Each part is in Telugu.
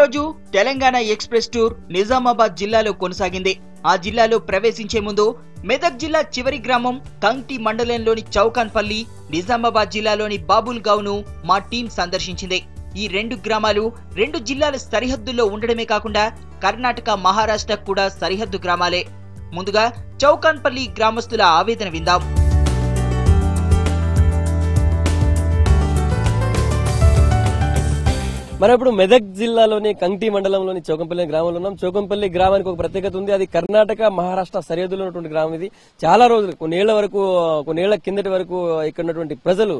రోజు తెలంగాణ ఎక్స్ప్రెస్ టూర్ నిజామాబాద్ జిల్లాలో కొనసాగింది. ఆ జిల్లాలో ప్రవేశించే ముందు మెదక్ జిల్లా చివరి గ్రామం కంగ్టి మండలంలోని చౌకాన్పల్లి, నిజామాబాద్ జిల్లాలోని బాబుల్గావ్ను మా టీం సందర్శించింది. ఈ రెండు గ్రామాలు రెండు జిల్లాల సరిహద్దుల్లో ఉండడమే కాకుండా కర్ణాటక, మహారాష్ట్ర కూడా సరిహద్దు గ్రామాలే. ముందుగా చౌకాన్పల్లి గ్రామస్తుల ఆవేదన విందాం. మనం ఇప్పుడు మెదక్ జిల్లాలోని కంగ్టి మండలంలోని చౌకంపల్లి గ్రామంలో ఉన్నాం. చౌకంపల్లి గ్రామానికి ఒక ప్రత్యేకత ఉంది. అది కర్ణాటక, మహారాష్ట్ర సరిహద్దులో ఉన్నటువంటి గ్రామం. ఇది చాలా రోజులు కొన్నేళ్ల కిందటి వరకు ఇక్కడ ఉన్నటువంటి ప్రజలు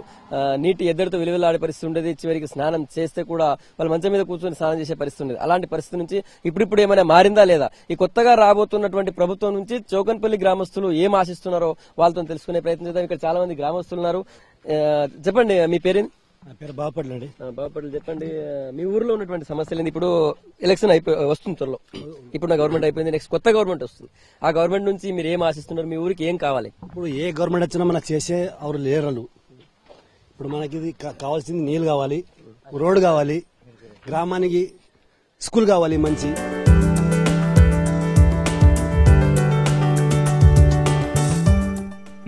నీటి ఎద్దడితో విలువలాడే పరిస్థితి ఉండేది. చివరికి స్నానం చేస్తే కూడా వాళ్ళు మంచం మీద కూర్చొని స్నానం చేసే పరిస్థితి ఉండేది. అలాంటి పరిస్థితి నుంచి ఇప్పుడిప్పుడు ఏమైనా మారిందా లేదా, ఈ కొత్తగా రాబోతున్నటువంటి ప్రభుత్వం నుంచి చౌకంపల్లి గ్రామస్తులు ఏం ఆశిస్తున్నారో వాళ్ళతో తెలుసుకునే ప్రయత్నం చేద్దాం. ఇక్కడ చాలా మంది గ్రామస్తులు ఉన్నారు. చెప్పండి, మీ పేరేంటి? నా పేరు బాపట్ల అండి. బాపట్ల, చెప్పండి, మీ ఊర్లో ఉన్నటువంటి సమస్యలు ఏంది? ఇప్పుడు ఎలక్షన్ వస్తుంది త్వరలో. ఇప్పుడు నా గవర్నమెంట్ అయిపోయింది, నెక్స్ట్ కొత్త గవర్నమెంట్ వస్తుంది. ఆ గవర్నమెంట్ నుంచి మీరు ఏం ఆశిస్తున్నారు? మీ ఊరికి ఏం కావాలి? ఇప్పుడు ఏ గవర్నమెంట్ వచ్చినా మనకు చేసే ఎవరు లేరలు. ఇప్పుడు మనకి ఇది కావాల్సింది నీళ్లు కావాలి, రోడ్డు కావాలి, గ్రామానికి స్కూల్ కావాలి మంచి.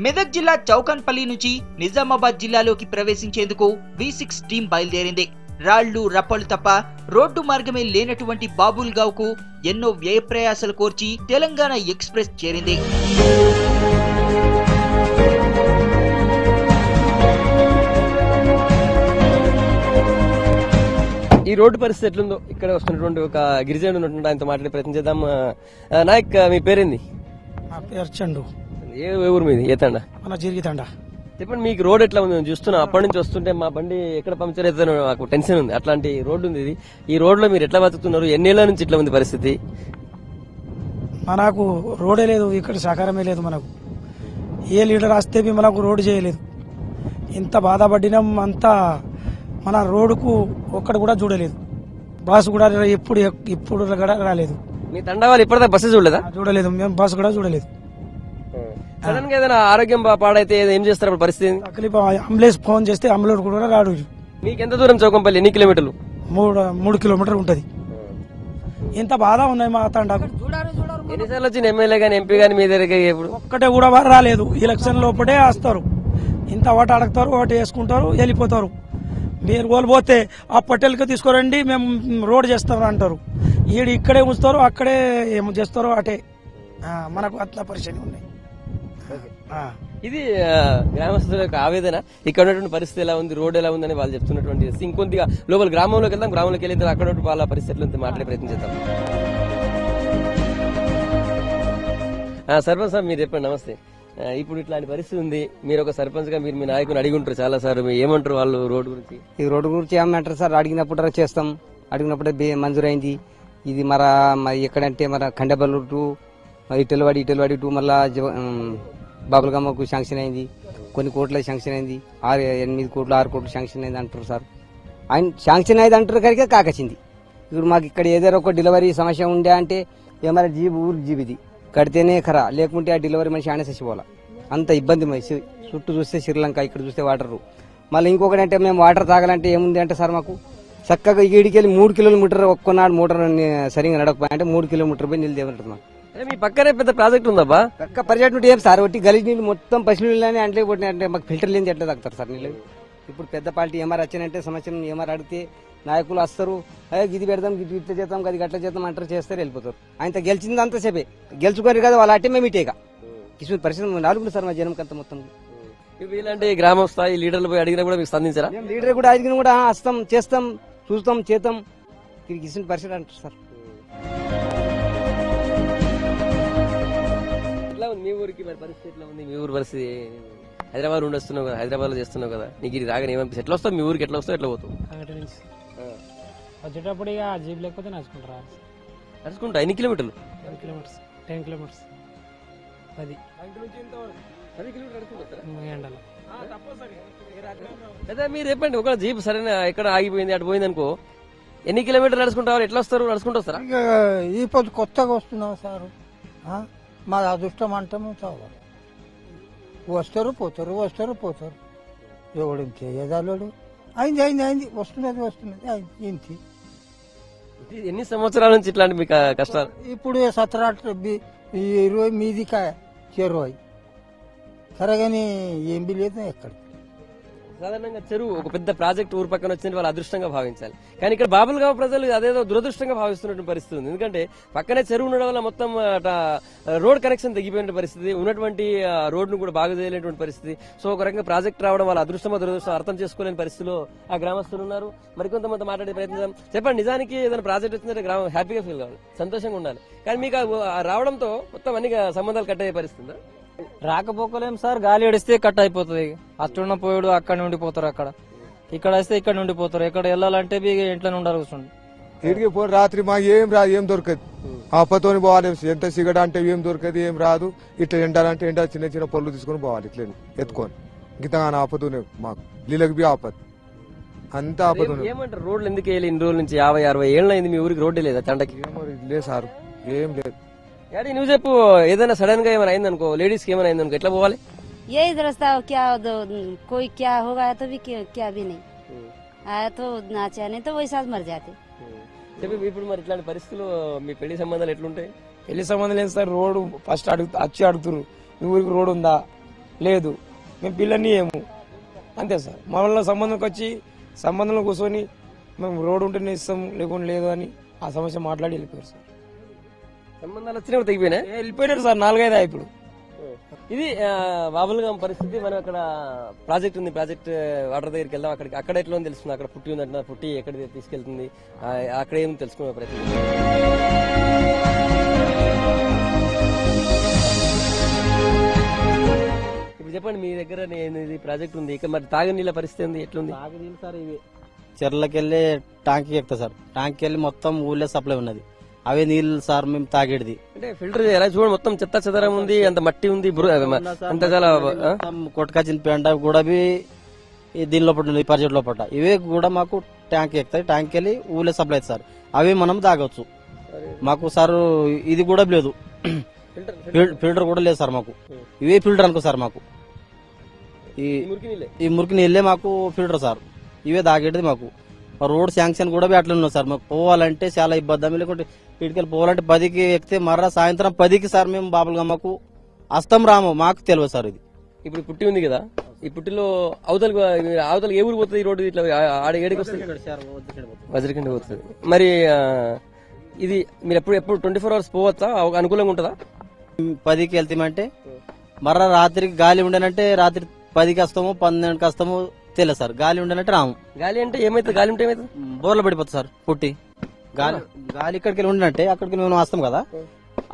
మెదక్ జిల్లా చౌకాన్పల్లి నుంచి నిజామాబాద్ జిల్లాలోకి ప్రవేశించేందుకు V6 టీం బయలుదేరింది. రాళ్లు రప్పలు తప్ప రోడ్డు మార్గమే లేనటువంటి బాబుల్గావ్ కు ఎన్నో వ్యయ ప్రయాసాలు కోర్చి తెలంగాణ ఎక్స్ప్రెస్ చేరింది. ఈ రోడ్డు పరిస్థితి ఎట్లుందో ఇక్కడ వస్తున్నటువంటి ఒక గిరిజనుడు ఉన్నటువంటి ఆయనతో మాట్లాడే ప్రయత్నం చేద్దాం. నాయక్, మీ పేరేంది? నా పేరు చండు. ఏ ఊరు మీది? ఏ తండ? మన జిరిగితండ. చెప్పండి, మీకు రోడ్ ఎట్లా ఉంది? చూస్తున్నా, అప్పటి నుంచి వస్తుంటే మా బండి ఎక్కడ పంక్చర్ అవుతుందో నాకు టెన్షన్ ఉంది. అట్లాంటి రోడ్డు ఉంది ఇది. ఈ రోడ్ లో మీరు ఎట్లా బతుకుతున్నారు? ఎన్నేళ్ల నుంచి ఇట్లా ఉంది పరిస్థితి? మనకు రోడే లేదు, ఇక్కడ సహకారమే లేదు. మనకు ఏ లీడర్ వస్తే మనకు రోడ్డు చేయలేదు. ఇంత బాధపడినాం. అంతా మన రోడ్డుకు ఒక్కడు కూడా చూడలేదు. బస్సు కూడా ఇప్పుడు కూడా రాలేదు. మీ తండా వాళ్ళు ఇప్పటిదా బస్సు చూడలేదా? చూడలేదు, మేము బస్సు కూడా చూడలేదు. సడన్ గా ఏదైనా ఆరోగ్యం పాడైతే ఏం చేస్తారు అప్పుడు పరిస్థితి? అంబులెన్స్ ఫోన్ చేస్తే అంబులెన్స్ కూడా రాడు. మీకు ఎంత దూరం చౌకంపల్లి? ఎన్ని కిలోమీటర్లు? 3 కిలోమీటర్లు ఉంటది. ఇంత బాధ ఉన్నాయి మా తండాకు. ఎన్నిసార్లు వచ్చిన ఎమ్మెల్యే గానీ ఎంపీ గానీ మీ దగ్గర ఎప్పుడు ఒక్కటే కూడా రాలేదు. ఎలక్షన్ లోపటే వస్తారు, ఇంత ఒకటి అడుగుతారు, ఒకటి వేసుకుంటారు, వెళ్ళిపోతారు. మీరు కోల్పోతే ఆ పట్టెలకి తీసుకురండి, మేము రోడ్ చేస్తాం అంటారు. ఇక్కడే ఉంచుతారు, అక్కడే ఏం చేస్తారో అటే. మనకు అట్లా పరిస్థితి ఉన్నాయి. ఇది గ్రామస్తుల యొక్క ఆవేదన. ఇక్కడ ఉన్నటువంటి పరిస్థితి ఎలా ఉంది, రోడ్ ఎలా ఉందని వాళ్ళు చెప్తున్నటువంటి. ఇంకొద్దిగా లోపల గ్రామంలోకి వెళ్దాం. గ్రామంలోకి వెళ్ళిన అక్కడ వాళ్ళ పరిస్థితులతో మాట్లాడే ప్రయత్నం చేద్దాం. సర్పంచ్ సార్, మీరు చెప్పండి. నమస్తే. ఇప్పుడు ఇట్లాంటి పరిస్థితి ఉంది, మీరు ఒక సర్పంచ్ గా మీరు మీ నాయకుని అడిగి ఉంటారు చాలా సార్. ఏమంటారు వాళ్ళు రోడ్డు గురించి? ఈ రోడ్డు గురించి ఏమంటారు సార్? అడిగినప్పుడు చేస్తాం, అడిగినప్పుడే మంజూరైంది. ఇది ఎక్కడంటే ఖండబల్లు టు ఇటెలవాడి టు మళ్ళా బాబులగమ్మకు శాంక్షన్ అయింది. కొన్ని కోట్ల శాంక్షన్ అయింది. 8 కోట్లు 6 కోట్లు శాంక్షన్ అయింది అంటారు సార్. ఆయన శాంక్షన్ అయింది అంటారు కనుక కాకచింది. ఇప్పుడు మాకు ఇక్కడ ఏదైనా ఒక డెలివరీ సమస్య ఉండే అంటే ఏమైనా ఊరు జీబిది కడితేనే ఖరా, లేకుంటే ఆ డెలివరీ మనిషి ఆనే చచ్చిపోవాలి. అంత ఇబ్బంది. చుట్టూ చూస్తే శ్రీలంక, ఇక్కడ చూస్తే వాటరు. మళ్ళీ ఇంకొకటి అంటే మేము వాటర్ తాగాలంటే ఏముంది అంటే సార్, మాకు చక్కగా ఈడికెళ్ళి 3 కిలోమీటర్ ఒక్కనాడు మోటార్ సరిగా నడకపోయి అంటే 3 కిలోమీటర్ పోయి నీళ్ళు దేవంటుంది. మాకు మీ పక్కనే పెద్ద ప్రాజెక్ట్ ఉందబ్బా. పక్క ప్రాజెక్ట్ ఏం సార్, ఒకటి గలీజ్ నీళ్ళు మొత్తం పసి నీళ్ళని అంటే అంటే మాకు ఫిల్టర్ లేని ఎట్లా తాగుతారు సార్ నీళ్ళు? ఇప్పుడు పెద్ద పార్టీ ఏమారు వచ్చినంటే సమస్యను ఏమారు అడిగితే నాయకులు వస్తారు, ఇది పెడదాం, ఇట్లా చేద్దాం, అది గట్ల చేద్దాం అంటారు, చేస్తారు, వెళ్ళిపోతారు. ఆయన గెలిచింది అంతసేపే, గెలుచుకోరు కదా వాళ్ళ అట్టే మేము ఇటేగా కిషోర్ పరిస్థితి 4 సార్ మా జనంకంత మొత్తం. ఇలాంటి గ్రామ స్థాయి లీడర్లు పోయి అడిగినా కూడా మీకు స్పందించారా? లీడర్ కూడా అడిగిన కూడా వస్తాం, చేస్తాం, చూస్తాం, చేద్దాం, కిషోర్ పరిస్థితి అంటారు సార్. మీ ఊరికి పరిస్థితి ఎట్లా ఉంది? మీ ఊరు పరిస్థితి? హైదరాబాద్ నుండి వస్తున్నావు కదా, హైదరాబాద్ లో చేస్తున్నావు కదా, నీకు ఇది రాగానే ఏమనిపిస్తుంది? ఎట్లా వస్తావు? మీ ఊరికి ఎట్లా వస్తావు, ఎట్లా పోతావు? వచ్చేటప్పుడు ఇక జీప్ లేకపోతే నడుచుకుంటారా? నడుచుకుంటా. ఎన్ని కిలోమీటర్లు? 10 కిలోమీటర్స్. 10 కిలోమీటర్స్. 10 ఎండలో. అదే మీరు చెప్పండి, ఒక జీప్ సరైన ఎక్కడ ఆగిపోయింది, అటు పోయింది అనుకో, ఎన్ని కిలోమీటర్లు నడుచుకుంటారు? ఎట్లా వస్తారు? నడుచుకుంటూ వస్తారా? ఈ పొద్దు కొత్తగా వస్తున్నాం సార్, మా అదృష్టం అంటాము. చావాలి, వస్తారు పోతారు, వస్తారు పోతారు. ఎవడు చేయదాలోడు అయింది అయింది అయింది, వస్తున్నది వస్తున్నది, అయింది ఇంటి ఎన్ని సంవత్సరాల నుంచి ఇట్లాంటి మీకు కష్టాలు? ఇప్పుడు 17-20 మీది చెరువు సరే కానీ ఏం లేదు ఎక్కడ. సాధారణంగా చెరువు ఒక పెద్ద ప్రాజెక్ట్ ఊరు పక్కన వచ్చింది వాళ్ళ అదృష్టంగా భావించాలి, కానీ ఇక్కడ బాబుల్గావ్ ప్రజలు అదేదో దురదృష్టంగా భావిస్తున్నటువంటి పరిస్థితి ఉంది. ఎందుకంటే పక్కనే చెరువు ఉండడం వల్ల మొత్తం రోడ్ కనెక్షన్ తగ్గిపోయిన పరిస్థితి, ఉన్నటువంటి రోడ్ ను కూడా బాగా చేయలేనటువంటి పరిస్థితి. సో ఒక రకంగా ప్రాజెక్ట్ రావడం వాళ్ళ అదృష్టమో దురదృష్టం అర్థం చేసుకోలేని పరిస్థితిలో ఆ గ్రామస్తులు ఉన్నారు. మరికొంతమంది మాట్లాడే ప్రయత్నిద్దాం. చెప్పండి, నిజానికి ఏదైనా ప్రాజెక్ట్ వచ్చిందంటే గ్రామం హ్యాపీగా ఫీల్ కావాలి, సంతోషంగా ఉండాలి, కానీ మీకు రావడంతో మొత్తం అన్ని సంబంధాలు కట్ అయ్యే పరిస్థితి రాకపోకలేం సార్, గాలి ఏడిస్తే కట్ అయిపోతుంది. అట్టున్న పోయాడు అక్కడ ఉండిపోతారు, అక్కడ ఇక్కడ వస్తే ఇక్కడ ఉండిపోతారు. ఎక్కడ వెళ్ళాలంటే ఇంట్లో ఉండాలి కూర్చోండి. ఇడికి పోయి రాత్రి మా ఏం దొరకదు, అప్పతోని పోవాలి. ఎంత సిగట అంటే ఏం దొరకదు, ఏం రాదు. ఇట్లా ఎండాలంటే ఎండ చిన్న చిన్న పళ్ళు తీసుకుని పోవాలి, ఇట్లా ఎత్తుకొని. ఇంత ఆపతోనే మాకు నీళ్ళకి బి ఆపదు, అంత ఆపదు. ఏమంటారు రోడ్లు ఎందుకు వేయాలి? ఇన్ని రోజుల నుంచి 50-60 ఏళ్ళు అయింది, మీ ఊరికి రోడ్డు లేదా? తండకి లేదు సార్, ఏం లేదు. यार నువ్వు చెప్పు, ఏదైనా సడన్ గా ఏమైనా అయిందనుకో, లేడీస్ కి ఏమైనా అయిందనుకో, ఎట్లా పోవాలి? यही रास्ता क्या कोई क्या होगा तो भी क्या भी नहीं आया तो नाचा, नहीं तो वही साथ मर जाते. ఇప్పుడు మరి ఇట్లాంటి పరిస్థితులు మీ పెళ్లి సంబంధాలు ఎట్లుంటాయి? పెళ్లి సంబంధం లేదు సార్. రోడ్డు ఫస్ట్ వచ్చి అడుగుతారు, మీ ఊరికి రోడ్డు ఉందా? లేదు, మేము పిల్లల్ని ఏము అంతే సార్. మన సంబంధంకి వచ్చి సంబంధంలో కూర్చొని మేము రోడ్డు ఉంటేనే ఇస్తాము, లేకుండా లేదు అని ఆ సమస్య మాట్లాడి వెళ్ళిపోయారు సార్. సంబంధాలు వచ్చినప్పుడు తెగిపోయినా వెళ్ళిపోయినారు సార్, 4-5 ఇప్పుడు. ఇది బాబుల్గాం పరిస్థితి. మనం అక్కడ ప్రాజెక్ట్ ఉంది, ప్రాజెక్ట్ వాటర్ దగ్గరికి వెళ్దాం. అక్కడ ఎట్లా ఉంది తెలుస్తుంది, అక్కడ పుట్టి ఉంది అంటున్నారు. పుట్టి ఎక్కడ తీసుకెళ్తుంది, అక్కడ ఏమి తెలుసుకునే ప్రయత్నం. ఇప్పుడు చెప్పండి, మీ దగ్గర ఇది ప్రాజెక్ట్ ఉంది, ఇక మరి తాగే నీళ్ళ పరిస్థితి ఉంది, ఎట్లుంది? తాగే నీళ్ళు సార్ ఇవి చెర్లకెళ్ళి ట్యాంక్కి ఎక్కుతా సార్. ట్యాంక్కి వెళ్ళి మొత్తం ఊళ్ళో సప్లై ఉన్నది, అవే నీళ్ళు సార్ మేము తాగేది. అంటే ఫిల్టర్ చేయాలి చూడండి, మొత్తం చెత్త చెదరం ఉంది, అంత మట్టి ఉంది, అంత చాలా కొట్టుకొచ్చిన పెంట కూడా దీని లోపల ఈ పరిచయం లోపల ఇవే కూడా మాకు ట్యాంక్ ఎక్కుతాయి. ట్యాంక్ వెళ్ళి ఊళ్ళో సప్లై అవుతుంది సార్, అవే మనం తాగొచ్చు. మాకు సార్ ఇది కూడా లేదు, ఫిల్టర్ కూడా లేదు సార్ మాకు. ఇవే ఫిల్టర్ అనుకో సార్ మాకు. ఈ మురికి నీళ్ళే మాకు ఫిల్టర్ సార్, ఇవే తాగేది మాకు. రోడ్ శాంక్షన్ కూడా అట్లా ఉన్నాం సార్. మాకు పోవాలంటే చాలా ఇబ్బంది, లేకుంటే ఇటుకెళ్ళి పోవాలంటే 10కి ఎక్కితే మర్రా సాయంత్రం 10కి సార్ మేము బాబుల్గమ్మకు అస్తం రాము, మాకు తెలియదు సార్. ఇది ఇప్పుడు పుట్టి ఉంది కదా, ఈ పుట్టిలో అవతల ఏ ఊరు పోతుంది ఈ రోడ్డు? ఇట్లా ఆడ ఏడికి వస్తుంది, వజ్రకండి పోతుంది. మరి ఇది మీరు ఎప్పుడు 24 hours పోవచ్చా? అనుకూలంగా ఉంటుందా? 10కి వెళ్తామంటే మర్రా రాత్రికి గాలి ఉండనంటే రాత్రి 10కి వస్తాము, 12కి వస్తాము, తెలియదు సార్. గాలి ఉండనంటే రాము. గాలి అంటే ఏమైతుంది? గాలి ఉంటే ఏమైతుంది? బోర్లో పడిపోతుంది సార్ పుట్టి. గాలి ఇక్కడికి వెళ్ళి ఉండంటే అక్కడికి మేము వస్తాం కదా,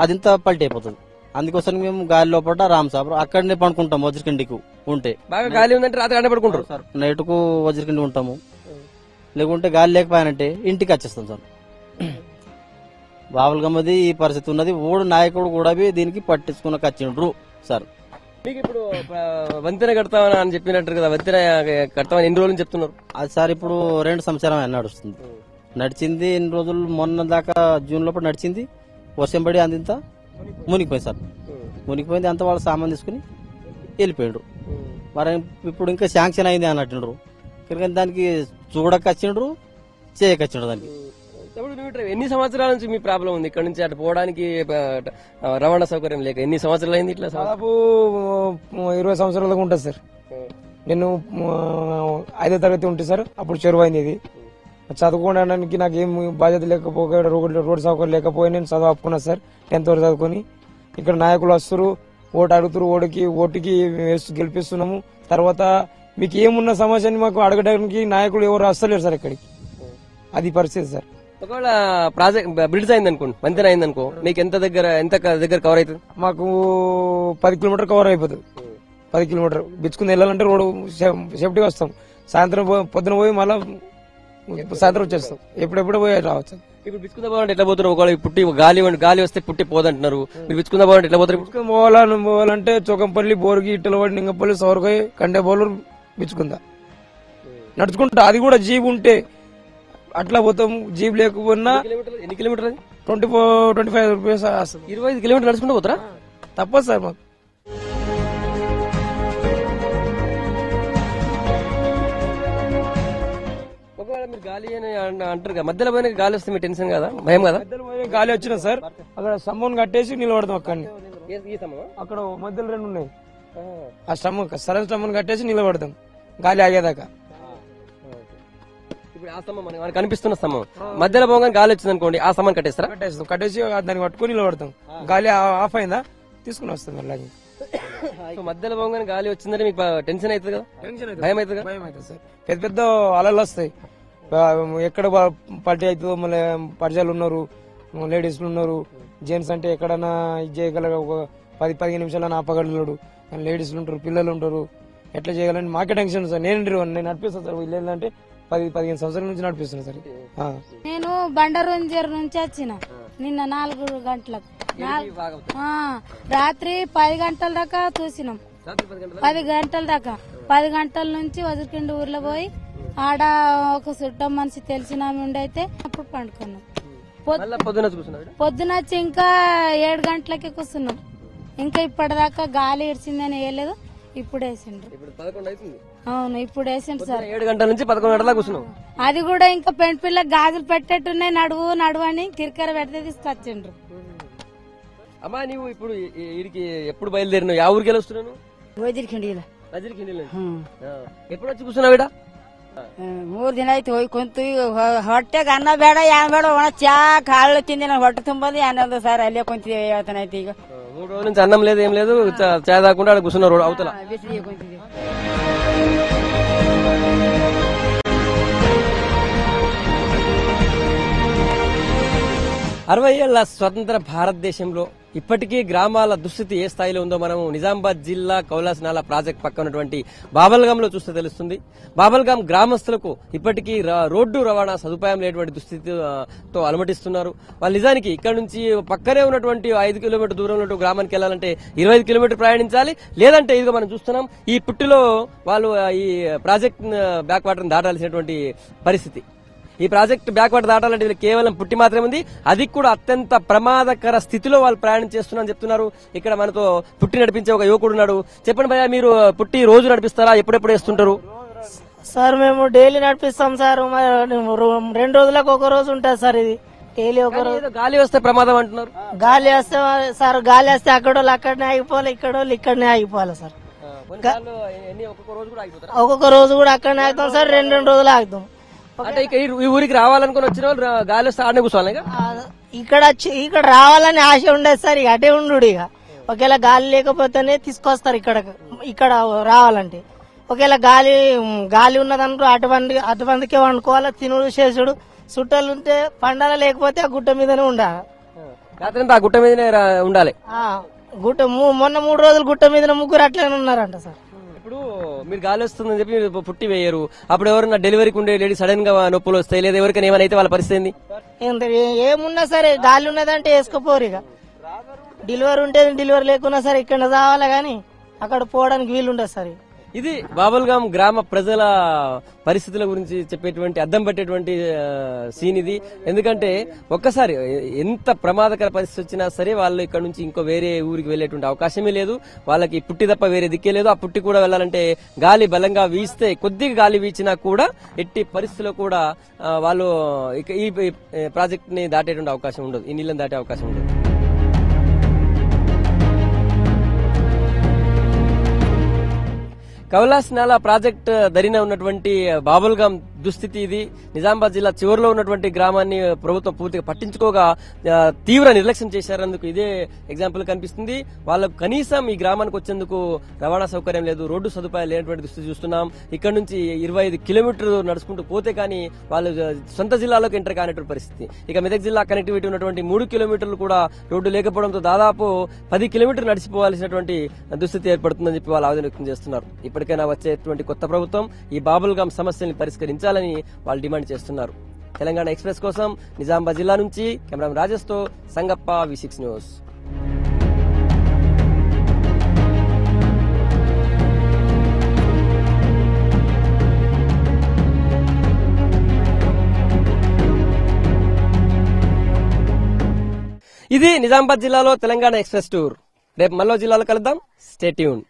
అది ఇంత పల్టీ అయిపోతుంది. అందుకోసం మేము గాలి లోపల రాము సార్, అక్కడనే పండుకుంటాం. వజ్రకండికి ఉంటే బాగా గాలి ఉందంటే రాత్రి అడ్డ పడుకుంటారు సార్. నైట్కు వజ్రకండి ఉంటాము, లేకుంటే గాలి లేకపోయానంటే ఇంటికి వచ్చేస్తాం సార్. బాబుల్గమ్మది ఈ పరిస్థితి ఉన్నది. ఓడు నాయకుడు కూడా దీనికి పట్టించుకున్న వచ్చిండ్రు సార్. మీకు ఇప్పుడు వంతెన కడతామని అని చెప్పినట్టు కదా, వంతెన కడతామని ఎన్ని రోజులు చెప్తున్నారు? అది సార్ ఇప్పుడు 2 సంవత్సరం నడుస్తుంది. నడిచింది ఎన్ని రోజులు, మొన్న దాకా జూన్ లోపల నడిచింది. వర్షం పడి అంత మునిగిపోయింది సార్. మునిగిపోయింది అంత వాళ్ళు సామాన్ తీసుకుని వెళ్ళిపోయిండ్రు. మరి ఇప్పుడు ఇంకా శాంక్షన్ అయింది అన్నట్టుండ్రు, కానీ దానికి చూడకొచ్చిండ్రు, చేయకొచ్చిండ్రు దానికి. ఎన్ని సంవత్సరాల నుంచి మీ ప్రాబ్లం ఉంది? ఇక్కడ నుంచి అటు పోవడానికి రవాణా సౌకర్యం లేక ఎన్ని సంవత్సరాలు అయింది? ఇట్లా దాదాపు 20 సంవత్సరాలుగా ఉంటుంది సార్. నేను 5వ తరగతి ఉంటుంది సార్, అప్పుడు చెరువు అయింది. ఇది చదువుకోవడానికి నాకు ఏం బాధ్యత లేకపోతే రోడ్ సౌకర్యం లేకపోయి నేను చదువు ఆపుకున్నా సార్. 10th వరకు చదువుకొని ఇక్కడ నాయకులు వస్తారు, ఓటు అడుగుతారు, ఓటుకి గెలిపిస్తున్నాము. తర్వాత మీకు ఏమున్న సమస్యని మాకు అడగడానికి నాయకులు ఎవరు వస్తలేరు సార్ ఇక్కడికి. అది పరిస్థితి సార్. ఒకవేళ ప్రాజెక్ట్ బ్రిడ్జ్ అయింది అనుకోండి, వంతెన అయింది అనుకో, మీకు ఎంత దగ్గర కవర్ అవుతుంది? మాకు 10 కిలోమీటర్ కవర్ అయిపోతుంది. 10 కిలోమీటర్ బిచ్చుకుని వెళ్ళాలంటే రోడ్డు సేఫ్టీగా వస్తాం. సాయంత్రం పొద్దున పోయి మళ్ళీ సాయంత్రం వచ్చేస్తాం. ఎప్పుడెప్పుడు పోయి రావచ్చు. ఇప్పుడు బిచ్చుకుందా పోవాలంటే ఎట్లా పోతున్నారు? ఒకవేళ పుట్టి గాలి వస్తే పుట్టి పోదంటున్నారు, మీరు బిచ్చుకుందా పోవాలంటే ఎట్లా పోతారు? బిచ్చుకుని పోవాలంటే చోకంపల్లి, బోర్గి, ఇట్టలవాడి, నింగపల్లి, సౌరకాయ, కండే బోలూరు, బిచ్చుకుందా నడుచుకుంటా. అది కూడా జీబ్ ఉంటే అట్లా పోతాం. జీబ్ లేకపోయినా ఎన్ని కిలోమీటర్? 25 రూపీస్ వస్తుంది. 25 కిలోమీటర్ నడుచుకుంటూ పోతారా? తప్పదు సార్ మాకు. ఒకవేళ మీరు గాలి అని అంటారు కదా, మధ్యలో పోయిన గాలి వస్తే మీ టెన్షన్ కదా, భయం కదా? మధ్యలో పోయిన గాలి వచ్చినా సార్ అక్కడ స్తంభం కట్టేసి నిలబడతాం అక్కడిని. అక్కడ మధ్యలో 2 ఉన్నాయి, ఆ స్తంభం సరైన స్తంభం కట్టేసి నిలబడతాం గాలి ఆగేదాకా. ఇప్పుడు ఆ స్తంభం మనకి కనిపిస్తున్న స్తంభం మధ్యలో పోగానే గాలి వచ్చింది అనుకోండి, ఆ స్తంభం కట్టేస్తారా? కట్టేసి దాన్ని పట్టుకుని నిలబడతాం. గాలి ఆఫ్ అయిందా తీసుకుని వస్తాం అలాగే. మధ్యలో పోగానే గాలి వచ్చిందంటే మీకు టెన్షన్ అవుతుంది కదా, భయం అవుతుంది కదా? భయం అవుతుంది సార్, పెద్ద పెద్ద అలలు వస్తాయి. ఎక్కడ పల్టీ అవుతుందో, మళ్ళీ పరిచయాలు ఉన్నారు, లేడీస్లు ఉన్నారు. జెంట్స్ అంటే ఎక్కడన్నా ఇది చేయగల ఒక 10-15 నిమిషాలు ఆపగలడు, లేడీస్లు ఉంటారు, పిల్లలు ఉంటారు. ఎట్లా చేయగలని మాకే టెన్షన్ సార్. నేను నడిపిస్తాను సార్. వీళ్ళు ఏంటంటే 10-15 సంవత్సరాల నుంచి నడిపిస్తున్నా సార్. నేను బండరంజర్ నుంచి వచ్చిన నిన్న 4 గంటలకు, రాత్రి 10 గంటల దాకా చూసినాం. 10 గంటల దాకా, 10 గంటల నుంచి వజుర్కిండి ఊర్లో పోయి ఆడ ఒక చుట్టం మనిషి తెలిసిన ఆమె ఉండైతే అప్పుడు పండుకున్నాం. పొద్దున వచ్చి ఇంకా 7 గంటలకి కూర్చున్నాం. ఇంకా ఇప్పటిదాకా గాలి ఇడిచిందని వేయలేదు, ఇప్పుడు వేసిండ్రు. అవును, ఇప్పుడు వేసిండ్రు సార్. 7 గంటల నుంచి 11 గంటల కూర్చున్నాం. అది కూడా ఇంకా పెంట పిల్ల గాజులు పెట్టేట్టున్నాయి, నడువు అని కిరికర పెడితే తీసుకొచ్చిండ్రు. అమ్మా నువ్వు ఇప్పుడు వీడికి ఎప్పుడు బయలుదేరినావు? యా ఊరికి వస్తున్నాను? ವೈದ್ಯರಿಖಂಡಿಲ್ಲ ಎప్పుడు వచ్చి కూర్చున్నావు ಇಡ? 3 ದಿನ ಆಯ್ತು ಹೋಗಿ ಕುಂತು. ಹೊಟ್ಟೆಗೆ ಅನ್ನ ಬೇಡ ಏನ್ ಬೇಡ, ಒಣ ಚಾ ಕಾಳು ತಿಂದಿ ನಾನು ಹೊಟ್ಟೆ ತುಂಬಂದು ಅನ್ನೋದು ಸರ್. ಅಲ್ಲೇ ಕುಂತಿದ್ದೆ, ಯಾವತ್ತನಾಯ್ತು ಈಗ 3 రోజుల నుంచి అన్నం లేదు, ఏం లేదు, చాయ్ తాగకుండా అక్కడ కూర్చున్నారు అవతల. ಬಿಸಿಲಿಗೆ ಕುಂತಿದ್ದೆ. 60 ఏళ్ల స్వతంత్ర భారతదేశంలో ఇప్పటికీ గ్రామాల దుస్థితి ఏ స్థాయిలో ఉందో మనం నిజామాబాద్ జిల్లా కౌలాసనాల ప్రాజెక్ట్ పక్క ఉన్నటువంటి బాబల్గాం లో చూస్తే తెలుస్తుంది. బాబల్గాం గ్రామస్తులకు ఇప్పటికీ రోడ్డు రవాణా సదుపాయం లేనటువంటి దుస్థితితో అలమటిస్తున్నారు. వాళ్ళు నిజానికి ఇక్కడ నుంచి పక్కనే ఉన్నటువంటి 5 కిలోమీటర్ దూరంలో ఉన్నటువంటి గ్రామానికి వెళ్లాలంటే 25 కిలోమీటర్ ప్రయాణించాలి. లేదంటే ఇదిగో మనం చూస్తున్నాం ఈ పుట్టిలో వాళ్ళు ఈ ప్రాజెక్ట్ బ్యాక్ వాటర్ దాటాల్సినటువంటి పరిస్థితి. ఈ ప్రాజెక్ట్ బ్యాక్ వాటర్ దాటాలంటే వీళ్ళు కేవలం పుట్టి మాత్రమే ఉంది, అది కూడా అత్యంత ప్రమాదకర స్థితిలో వాళ్ళు ప్రయాణం చేస్తున్నారని చెప్తున్నారు. ఇక్కడ మనతో పుట్టి నడిపించే ఒక యువకుడు ఉన్నాడు. చెప్పండి భయ్యా, మీరు పుట్టి రోజు నడిపిస్తారా, ఎప్పుడెప్పుడు వేస్తుంటారు? సార్ మేము డైలీ నడిపిస్తాం సార్. 2 రోజులకు ఒక రోజు ఉంటుంది సార్. ఇది డైలీ ఒక రోజు. గాలి వస్తే ప్రమాదం అంటున్నారు. గాలి వస్తే సార్, గాలి వస్తే అక్కడోళ్ళు అక్కడనే ఆగిపోవాలి, ఇక్కడోళ్ళు ఇక్కడనే ఆగిపోవాలి సార్. ఒక్కొక్క రోజు కూడా అక్కడనే ఆగుతాం సార్. 2 రోజులు ఆగుతాం. అంటే ఈ ఊరికి రావాలనుకుని వచ్చిన వాళ్ళు గాలి వస్తే ఆడనే కూర్చోవాలి. ఇక్కడ రావాలని ఆశ ఉండదు సార్. ఇక అటే ఉండు. ఇక ఒకవేళ గాలి లేకపోతేనే తీసుకొస్తారు ఇక్కడ రావాలంటే. ఒకవేళ గాలి ఉన్నదనుకో అటువంటికే వండుకోవాలి, తినుడు చేసుడు. చుట్టాలు ఉంటే పండాల, లేకపోతే ఆ గుట్ట మీదనే ఉండాలి. రాత్రి ఆ గుట్ట మీదనే ఉండాలి. మొన్న 3 రోజులు గుట్ట మీద ముగ్గురు అట్లనే ఉన్నారంట సార్. ఇప్పుడు మీరు గాలి వస్తుందని చెప్పి మీరు పుట్టి వేయరు, అప్పుడు ఎవరన్నా డెలివరీకి ఉండే లేడీ సడన్ గా నొప్పులు వస్తాయి, లేదా ఎవరికైనా ఏమైనా అయితే వాళ్ళ పరిస్థితి ఏమున్నా సరే గాలి ఉన్నదంటే వేసుకోపోరు. ఇక డెలివరీ ఉంటే డెలివరీ లేకున్నా సరే ఇక్కడ రావాలి, గానీ అక్కడ పోవడానికి వీలుండదు సార్. ఇది బాబల్గాం గ్రామ ప్రజల పరిస్థితుల గురించి చెప్పేటువంటి అద్దం పట్టేటువంటి సీన్ ఇది. ఎందుకంటే ఒక్కసారి ఎంత ప్రమాదకర పరిస్థితి వచ్చినా సరే వాళ్ళు ఇక్కడ నుంచి ఇంకో వేరే ఊరికి వెళ్లేటువంటి అవకాశమే లేదు. వాళ్ళకి పుట్టి తప్ప వేరే దిక్కే లేదు. ఆ పుట్టి కూడా వెళ్లాలంటే గాలి బలంగా వీస్తే, కొద్దిగా గాలి వీచినా కూడా ఎట్టి పరిస్థితుల్లో కూడా వాళ్ళు ఈ ప్రాజెక్ట్ ని దాటేటువంటి అవకాశం ఉండదు, ఈ నీళ్ళని దాటే అవకాశం ఉండదు. కౌలాసనాల ప్రాజెక్ట్ దరిన ఉన్నటువంటి బాబల్గాం దుస్థితి ఇది. నిజామాబాద్ జిల్లా చివరిలో ఉన్నటువంటి గ్రామాన్ని ప్రభుత్వం పూర్తిగా పట్టించుకోగా తీవ్ర నిర్లక్ష్యం చేశారందుకు ఇదే ఎగ్జాంపుల్ కనిపిస్తుంది. వాళ్ళకు కనీసం ఈ గ్రామానికి వచ్చేందుకు రవాణా సౌకర్యం లేదు, రోడ్డు సదుపాయాలు లేనటువంటి దుస్థితి చూస్తున్నాం. ఇక్కడ నుంచి 25 కిలోమీటర్లు నడుచుకుంటూ పోతే కానీ వాళ్ళు సొంత జిల్లాలోకి ఎంటర్ కానటువంటి పరిస్థితి. ఇక మెదక్ జిల్లా కనెక్టివిటీ ఉన్నటువంటి 3 కిలోమీటర్లు కూడా రోడ్డు లేకపోవడంతో దాదాపు 10 కిలోమీటర్లు నడిచిపోవాల్సినటువంటి దుస్థితి ఏర్పడుతుందని చెప్పి వాళ్ళు ఆవేదన వ్యక్తం చేస్తున్నారు. ఇప్పటికైనా వచ్చేటువంటి కొత్త ప్రభుత్వం ఈ బాబుల్గాం సమస్యల్ని పరిష్కరించాలని వాళ్ళు డిమాండ్ చేస్తున్నారు. తెలంగాణ ఎక్స్ప్రెస్ కోసం నిజామాబాద్ జిల్లా నుంచి కెమెరామెన్ రాజేష్ తో సంగప్ప, V6 న్యూస్. ఇది నిజామాబాద్ జిల్లాలో తెలంగాణ ఎక్స్ప్రెస్ టూర్. రేపు మల్లో జిల్లాలో కలుద్దాం. Stay tune.